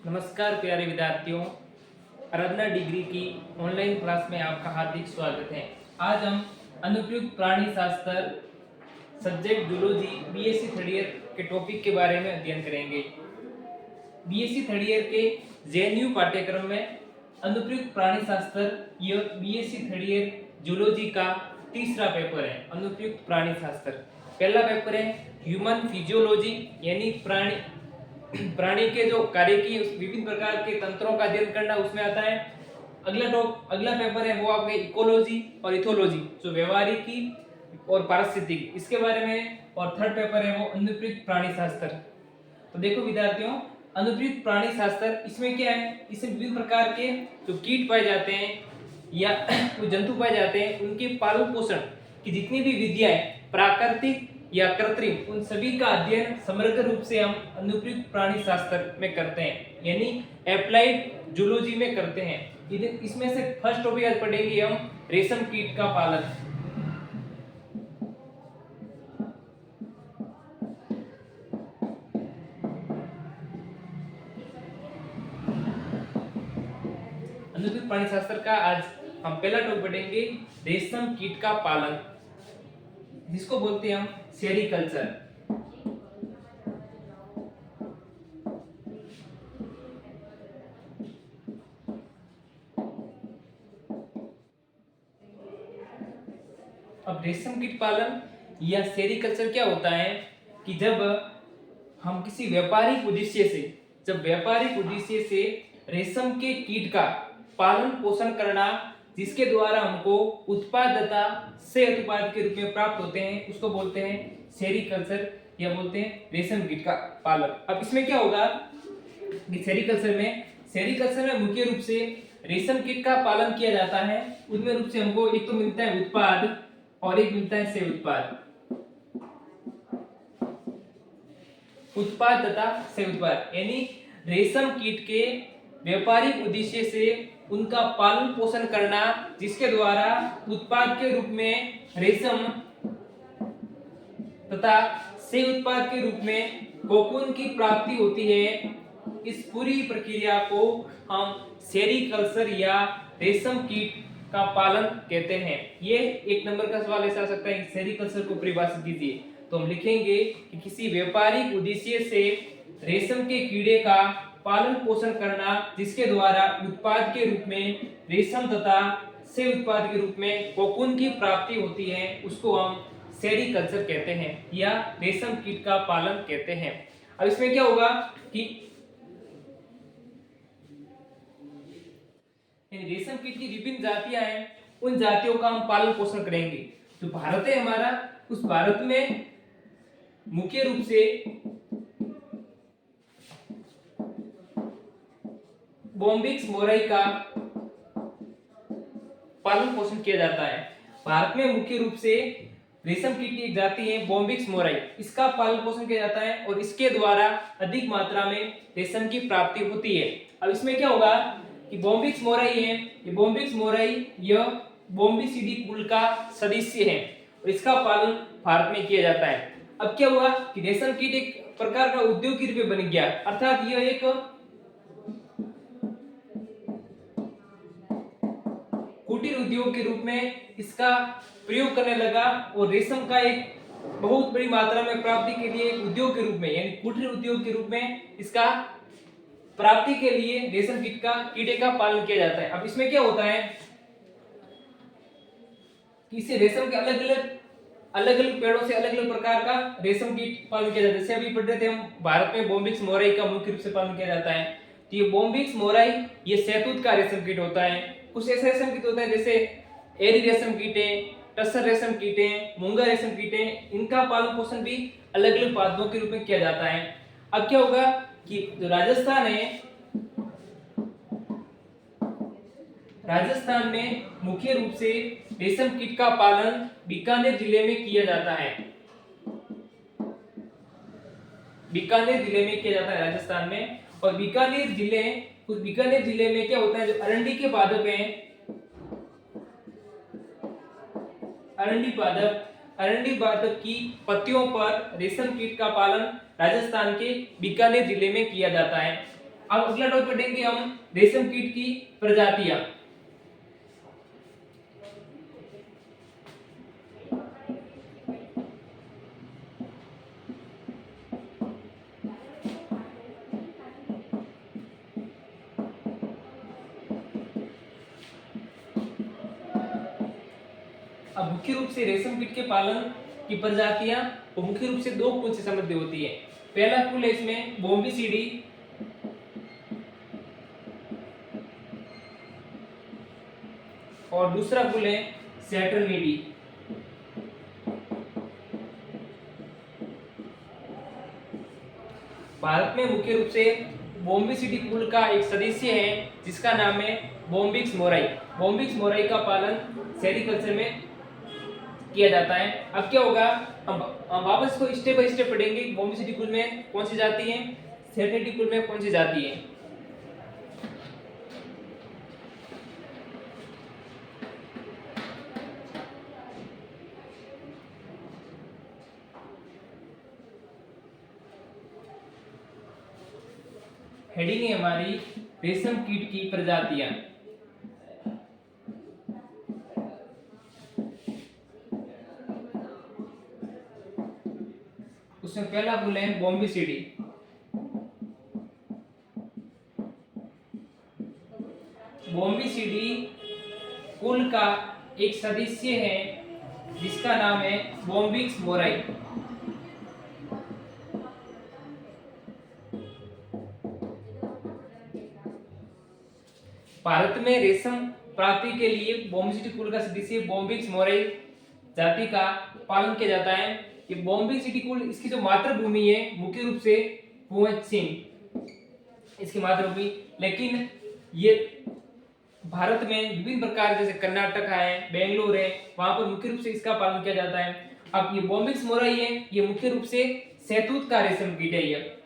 नमस्कार प्यारे विद्यार्थियों, आराधना डिग्री की ऑनलाइन क्लास में आपका हार्दिक स्वागत है। आज हम अनुप्रयुक्त प्राणी शास्त्र subject zoology BSc third year के टॉपिक के बारे में अध्ययन करेंगे। बीएससी थर्ड ईयर के जेएनयू पाठ्यक्रम में अनुप्रयुक्त प्राणी शास्त्र यह बीएससी थर्ड ईयर जूलॉजी का तीसरा पेपर है। अनुप्रयुक्त प्राणी शास्त्र पहला पेपर है ह्यूमन फिजियोलॉजी यानी प्राणी के जो कार्य की विभिन्न प्रकार के तंत्रों का अध्ययन करना उसमें आता है। अगला पेपर है वो आपके इकोलॉजी और इथोलॉजी जो व्यवहारिकी और पारिस्थितिकी इसके बारे में, और थर्ड पेपर है वो अनुप्रयुक्त प्राणी शास्त्र। तो देखो विद्यार्थियों, अनुप्रयुक्त प्राणी शास्त्र इसमें क्या है, इसमें विभिन्न प्रकार के जो कीट पाए जाते हैं या जो जंतु पाए जाते हैं उनके पालन पोषण की जितनी भी विधियां प्राकृतिक या कृत्रिम उन सभी का अध्ययन समग्र रूप से हम अनुप्रयुक्त प्राणी शास्त्र में करते हैं, यानी एप्लाइड जूलॉजी में करते हैं। इसमें से फर्स्ट टॉपिक आज पढ़ेंगे हम रेशम कीट का पालन। अनुप्रयुक्त प्राणी शास्त्र का आज हम पहला टॉपिक पढ़ेंगे रेशम कीट का पालन, जिसको बोलते हैं हम सेरीकल्चर। अब रेशम कीट पालन या सेरीकल्चर क्या होता है कि जब हम किसी व्यापारिक उद्देश्य से रेशम के कीट का पालन पोषण करना जिसके द्वारा हमको उत्पादकता से उत्पाद के रूप में प्राप्त होते हैं उसको बोलते हैं सेरीकल्चर या बोलते हैं रेशम कीट का पालन। अब इसमें क्या होगा कि सेरीकल्चर में मुख्य रूप से रेशम कीट का पालन किया जाता है। उनमें रूप से हमको एक तो मिलता है उत्पाद और एक मिलता है से उत्पाद तथा से उत्पाद, यानी रेशम कीट के व्यापारिक उद्देश्य से उनका पालन पोषण करना जिसके द्वारा उत्पाद के रूप में रेशम तथा से उत्पाद के रूप में कोकून की प्राप्ति होती है। इस पूरी प्रक्रिया को हम सेरीकल्चर या रेशम कीट का पालन कहते हैं। ये एक नंबर का सवाल ऐसा आ सकता है कि सेरीकल्चर को परिभाषित कीजिए, तो हम लिखेंगे कि किसी व्यापारिक उद्देश्य से रेशम के कीड़े का पालन पोषण करना जिसके द्वारा उत्पाद के रूप में रेशम तथा से उत्पाद के रूप में कोकून की प्राप्ति होती है उसको हम सेरीकल्चर कहते हैं या रेशम कीट का पालन कहते हैं। अब इसमें क्या होगा कि रेशम कीट की विभिन्न जातियां हैं, उन जातियों का हम पालन पोषण करेंगे। जो भारत है हमारा, उस भारत में मुख्य रूप से बॉम्बिक्स मोराई का पालन पोषण किया जाता है। भारत में मुख्य रूप से रेशम कीट की एक जाति है बॉम्बिक्स मोराई, इसका पालन पोषण किया जाता है और इसके द्वारा अधिक मात्रा में रेशम की प्राप्ति होती है। अब इसमें क्या होगा कि बॉम्बिक्स मोराई है, ये बॉम्बिक्स मोराई यह बॉम्बिसिडी कुल का सदस्य है और इसका पालन भारत में किया जाता है। अब क्या हुआ कि रेशम कीट एक प्रकार का उद्योग के रूप में बन गया, अर्थात यह एक कुटीर उद्योग के रूप में इसका प्रयोग करने लगा और रेशम का एक बहुत बड़ी मात्रा में प्राप्ति के लिए एक उद्योग के रूप में यानी कुटीर उद्योग के रूप में इसका प्राप्ति के लिए रेशम कीड़े का पालन किया जाता है। अब इसमें क्या होता है कि इसे रेशम के अलग अलग पेड़ों से अलग अलग प्रकार का रेशम कीट पालन किया जाता है। जैसे अभी पढ़ रहे थे हम, भारत में बॉम्बिक्स मोराई का मुख्य रूप से पालन किया जाता है। तो ये बॉम्बिक्स मोराई ये शहतूत का रेशम कीट होता है। कुछ ऐसे रेशम कीट होता है जैसे एरी रेशम कीटे, टसर रेशम कीटे, मूंगा रेशम कीटे, इनका पालन पोषण भी अलग अलग पादपों के रूप में किया जाता है। अब क्या होगा कि जो राजस्थान में मुख्य रूप से रेशम कीट का पालन बीकानेर जिले में किया जाता है। बीकानेर जिले में किया जाता है राजस्थान में। और बीकानेर जिले में क्या होता है, जो अरंडी के पादप हैं, अरंडी पादप की पत्तियों पर रेशम कीट का पालन राजस्थान के बीकानेर जिले में किया जाता है। अब अगला टॉपिक पढ़ेंगे हम रेशम कीट की प्रजातियां। अब मुख्य रूप से रेशम कीट के पालन की प्रजातियां वो मुख्य रूप से दो कुल से संबंधित होती है। पहला कुल है इसमें बोम्बिसीडी, और दूसरा कुल है सैटर्निडी। भारत में मुख्य रूप से बोम्बिसीडी कुल का एक सदस्य है जिसका नाम है बोम्बिक्स मोराई। बोम्बिक्स मोराई का पालन सेरिकल्चर में किया जाता है। अब क्या होगा, हम वापस को स्टेप बाय स्टेप पढ़ेंगे। बोम्बिसीडी कुल में कौन सी जाती है, सैटर्निडी कुल में कौन सी जाती है। हेडिंग है हमारी रेशम कीट की प्रजातियां। उसमें पहला कुल है बोम्बिसीडी। बोम्बिसीडी कुल का एक सदस्य है जिसका नाम है बोम्बिक्स मोराई। भारत में रेशम प्राप्ति के लिए बोम्बिसीडी कुल का सदस्य बोम्बिक्स मोराई जाति का पालन किया जाता है। ये बोम्बिसीडी कुल, इसकी जो मातृभूमि है मुख्य रूप से पश्चिम इसकी मातृभूमि, लेकिन ये भारत में विभिन्न प्रकार जैसे कर्नाटक है, बेंगलोर है, वहां पर मुख्य रूप से इसका पालन किया जाता है। अब ये बोम्बिक्स मोराई है, ये मुख्य रूप से शहतूत का रेशम कीट है। ये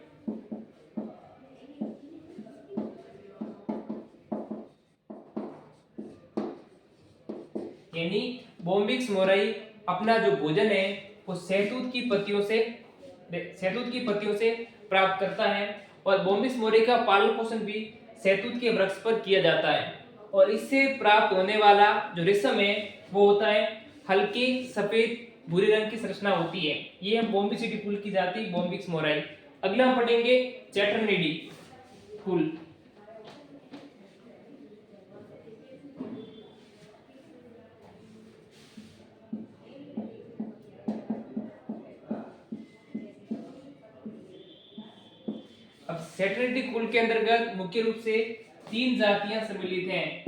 यानी बोम्बिक्स मोराई अपना जो भोजन है वो शहतूत की पत्तियों से प्राप्त करता है। और बोम्बिक्स मोराई का पालन पोषण भी शहतूत के वृक्ष पर किया जाता है। और इससे प्राप्त होने वाला जो रेशम है वो होता है हल्के सफेद भूरे रंग की संरचना होती है। ये है बोम्बिसीडी कुल की जाति बोम्बिक्स मोराई। अगला हम पढ़ेंगे सैटर्निडी कुल। अब सैटर्निडी कुल के अंतर्गत मुख्य रूप से 3 जातियां सम्मिलित हैं।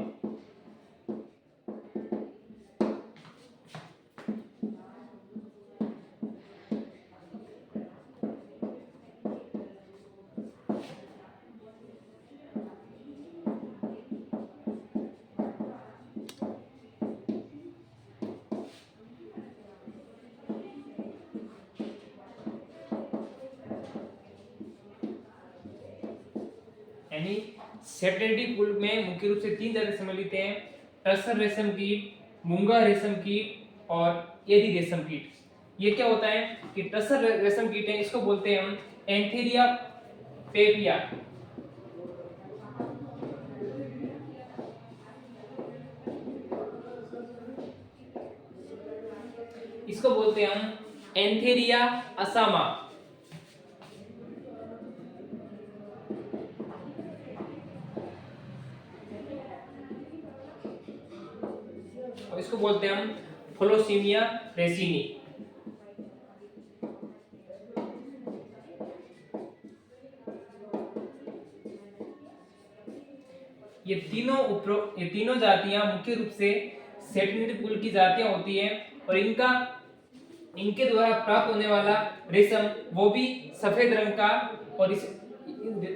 यानी सैटर्निडी कुल में मुख्य रूप से 3 जाति सम्मिलित हैं: टसर रेशम कीट, मूंगा रेशम कीट और एरी रेशम कीट। ये क्या होता है कि टसर रेशम कीट है, इसको बोलते हैं हम एंथेरिया पेपिया। इसको बोलते हैं हम एंथेरिया असामा। और इसको बोलते हैं हम फ्लोसीमिया रेसिनी। ये तीनों जातियां मुख्य रूप से सैटर्निडी कुल की जातियां होती हैं। और इनके द्वारा प्राप्त होने वाला रेशम वो भी सफेद रंग का। और इस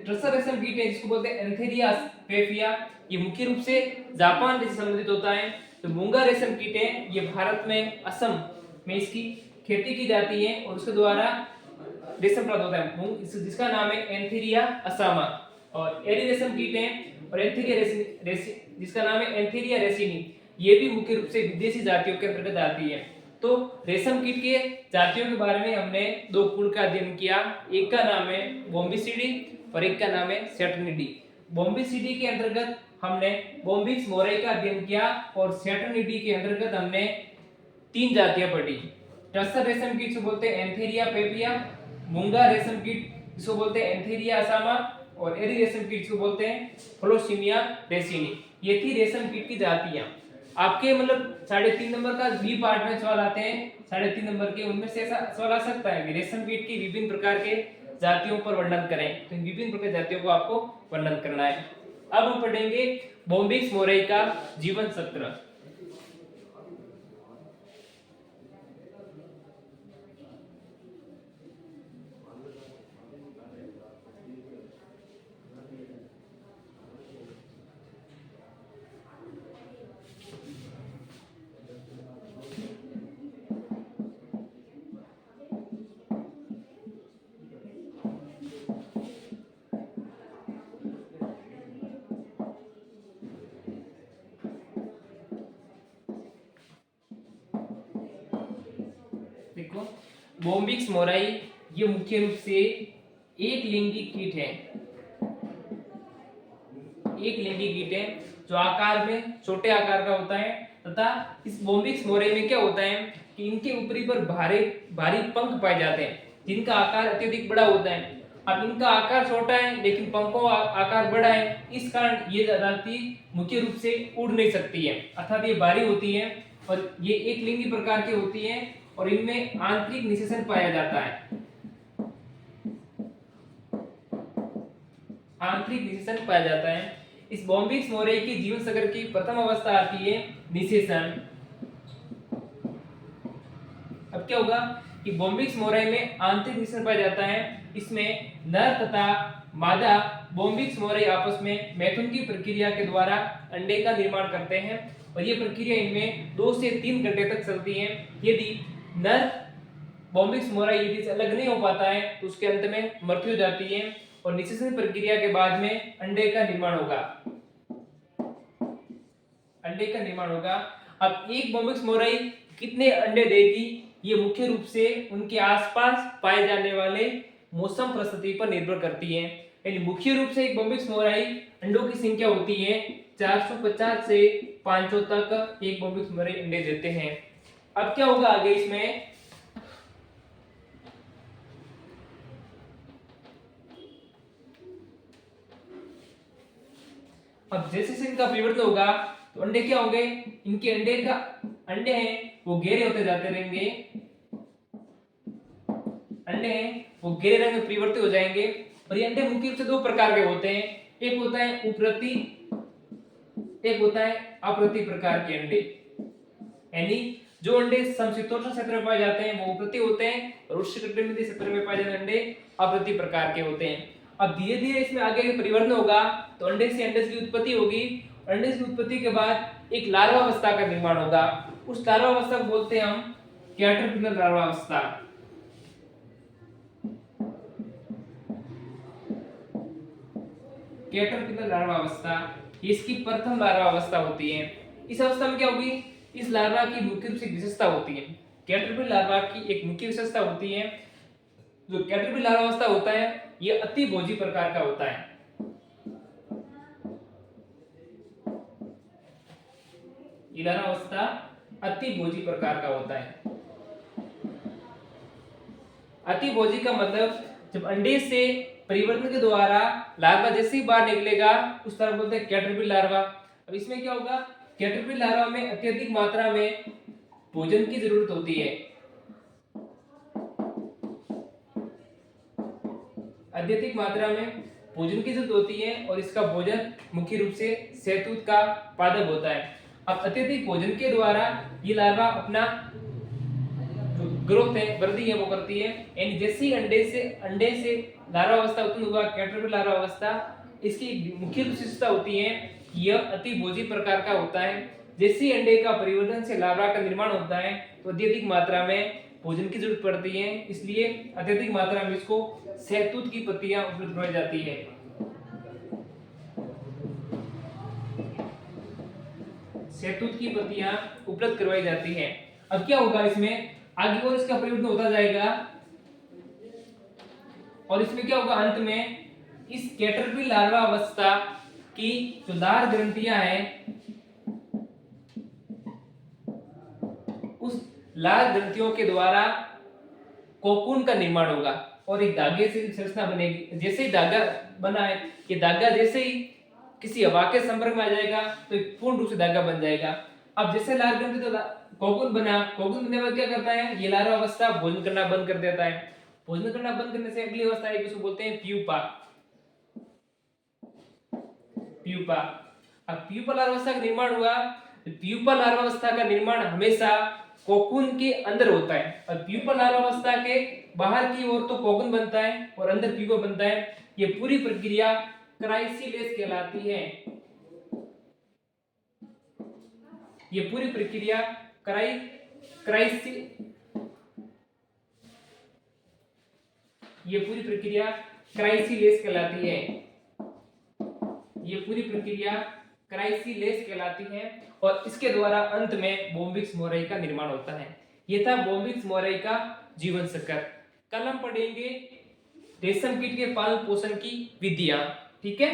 टसर रेशम कीट है जिसको बोलते हैं एंथेरिया पेपिया, ये मुख्य रूप से जापान से संबंधित होता है। तो मूंगा रेशम कीट है, ये भारत में असम में इसकी खेती की जाती है और उसके द्वारा रेशम प्राप्त होता है, जिसका नाम है एंथेरिया असामा। और एरी रेशम कीट है और एंथेरिया जिसका नाम है एंथेरिया रेसिनी, ये भी मुख्य रूप से विदेशी जातियों के अंतर्गत आती है। तो रेशम कीट के जातियों के बारे में हमने 2 कुल का अध्ययन किया। एक का नाम है बोम्बिसीडी और एक का नाम है सेटर्निटी। बॉम्बिसिडी के अंतर्गत हमने बॉम्बिक्स मोराई का अध्ययन किया और सेटर्निटी के अंतर्गत हमने 3 जातियां पढ़ी। टसर रेशम कीट को बोलते हैं एंथेरिया पेपिया, मूंगा रेशम कीट इसको बोलते हैं एंथेरिया असामा और एरी रेशम कीट को बोलते हैं फ्लोसीमिया रेसिनी। ये थी रेशम कीट की जातियां। आपके मतलब 3.5 नंबर का बी पार्ट में सवाल आते हैं 3.5 नंबर के, उनमें से ऐसा सवाल आ सकता है कि रेशम कीट की विभिन्न प्रकार के जातियों पर वर्णन करें, तो इन विभिन्न प्रकार जातियों को आपको वर्णन करना है। अब हम पढ़ेंगे बॉम्बिक्स मोराई का जीवन चक्र। देखो, बॉम्बिक्स मोराई ये मुख्य रूप से एक लिंगी कीट है। एक लिंगी कीट है जो आकार में छोटे आकार का होता है तथा इस बॉम्बिक्स मोराई में क्या होता है कि इनके ऊपरी पर भारी पंख पाए जाते हैं जिनका आकार अत्यधिक बड़ा होता है। अब इनका आकार छोटा है लेकिन पंखों का आकार बड़ा है, इस कारण ये जाति मुख्य रूप से उड़ नहीं सकती है, अर्थात ये भारी होती है और ये एक लिंगी प्रकार की होती है और इनमें आंतरिक निषेचन पाया जाता है। आंतरिक निषेचन पाया जाता है। इस बॉम्बिक्स मोराई की जीवन चक्र की प्रथम अवस्था आती है निषेचन। अब क्या होगा कि बॉम्बिक्स मोराई में आंतरिक निषेचन पाया जाता है। इसमें नर तथा मादा बॉम्बिक्स मोराई आपस में मैथुन की प्रक्रिया के द्वारा अंडे का निर्माण करते हैं और ये प्रक्रिया इनमें 2 से 3 घंटे तक चलती है। यदि नर बॉम्बिक्स मोराई यदि अलग नहीं हो पाता है तो उसके अंत में मृत्यु हो जाती है और निषेचन प्रक्रिया के बाद में अंडे का निर्माण होगा। अंडे का निर्माण होगा। अब एक बॉम्बिक्स मोराई कितने अंडे देगी, ये मुख्य रूप से उनके आसपास पाए जाने वाले मौसम परिस्थिति पर निर्भर करती है। यानी मुख्य रूप से एक बॉम्बिक्स मोराई अंडों की संख्या होती है 450 से 500 तक एक बॉम्बिक्स मोराई अंडे देते हैं। अब क्या होगा आगे इसमें, अब जैसे से इनका परिवर्तन होगा तो अंडे क्या होंगे, इनके अंडे हैं वो गहरे होते जाते रहेंगे। अंडे हैं वो गहरे रंग में परिवर्तित हो जाएंगे और ये अंडे मुख्य रूप से 2 प्रकार के होते हैं। एक होता है उप्रति, एक होता है अप्रति प्रकार के अंडे। यानी जो अंडे समशीतोष्ण क्षेत्र में पाए जाते हैं वो उप्रति होते हैं और उष्णकटिबंधीय क्षेत्र में पाए जाने अंडे अप्रति प्रकार के होते हैं। अब धीरे धीरे इसमें आगे परिवर्तन होगा तो अंडे से अंडे की उत्पत्ति होगी। अंडे की उत्पत्ति के बाद एक लार्वा अवस्था का निर्माण होगा। उस लार्वा अवस्था को बोलते हैं हम कैटरपिलर लार्वा अवस्था। कैटरपिलर लार्वा अवस्था इसकी प्रथम लार्वा अवस्था होती है। इस अवस्था में क्या होगी, इस लार्वा की मुख्य रूप से विशेषता होती है। कैटरपिलर लार्वा की एक मुख्य विशेषता होती है, जो कैटरपिलर लार्वा अवस्था होता है ये अति भोजी प्रकार का होता है। ये लार्वा अवस्था अति भोजी प्रकार का होता है। अति भोजी का मतलब जब अंडे से परिवर्तन के द्वारा लार्वा जैसे ही बाहर निकलेगा उस तरह बोलते हैं कैटरपिलर लार्वा। अब इसमें क्या होगा, कैटरपिलर लार्वा में अत्यधिक मात्रा में भोजन की जरूरत होती है। अत्यधिक मात्रा में भोजन की जरूरत होती है और इसका भोजन मुख्य रूप से शहतूत का पादप होता है। अब अत्यधिक भोजन के द्वारा ये लार्वा अपना ग्रोथ है, वृद्धि है वो करती है। यानी जैसे ही अंडे से लार्वा अवस्था उत्पन्न हुआ कैटरपिलर लार्वा अवस्था, इसकी मुख्य विशेषता होती है यह अति भोजी प्रकार का होता है। जैसे ही अंडे का परिवर्तन से लार्वा का निर्माण होता है तो अत्यधिक मात्रा में भोजन की जरूरत पड़ती है, इसलिए अत्यधिक मात्रा में इसको शहतूत की पत्तियां उपलब्ध कराई जाती है। शहतूत की पत्तियां उपलब्ध करवाई जाती है। अब क्या होगा इसमें आगे और इसका परिवर्तन होता जाएगा और इसमें क्या होगा, अंत में इस कैटरपिलर लार्वा अवस्था की जो लार ग्रंथियां हैं, उस लार ग्रंथियों के द्वारा कोकून का निर्माण होगा और एक धागे से संरचना बनेगी। जैसे ही धागा बना है, ये धागा जैसे ही किसी हवा के संपर्क में आ जाएगा तो एक पूर्ण रूप से धागा बन जाएगा। अब जैसे लार ग्रंथि तो कोकून बना, कोकून बनने के बाद क्या करता है, ये लार्वा अवस्था भोजन करना बंद कर देता है। भोजन करना बंद करने से अगली अवस्था है, उसको बोलते हैं प्यूपा। प्यूपा। अब प्यूपा लार्वा अवस्था का निर्माण हुआ। प्यूपा लार्वा अवस्था का निर्माण हमेशा कोकून के अंदर होता है और प्यूपा लार्वा अवस्था के बाहर की ओर तो कोकून बनता है और अंदर प्यूपा बनता है। ये पूरी प्रक्रिया क्राइसिलेस कहलाती है। ये पूरी प्रक्रिया क्राइसिलेस कहलाती है। ये पूरी प्रक्रिया क्राइसिलेस कहलाती है और इसके द्वारा अंत में बोम्बिक्स मोराई का निर्माण होता है। ये था बोम्बिक्स मोराई का जीवन चक्र। कल हम पढ़ेंगे रेशम कीट के पालन पोषण की विधियां। ठीक है।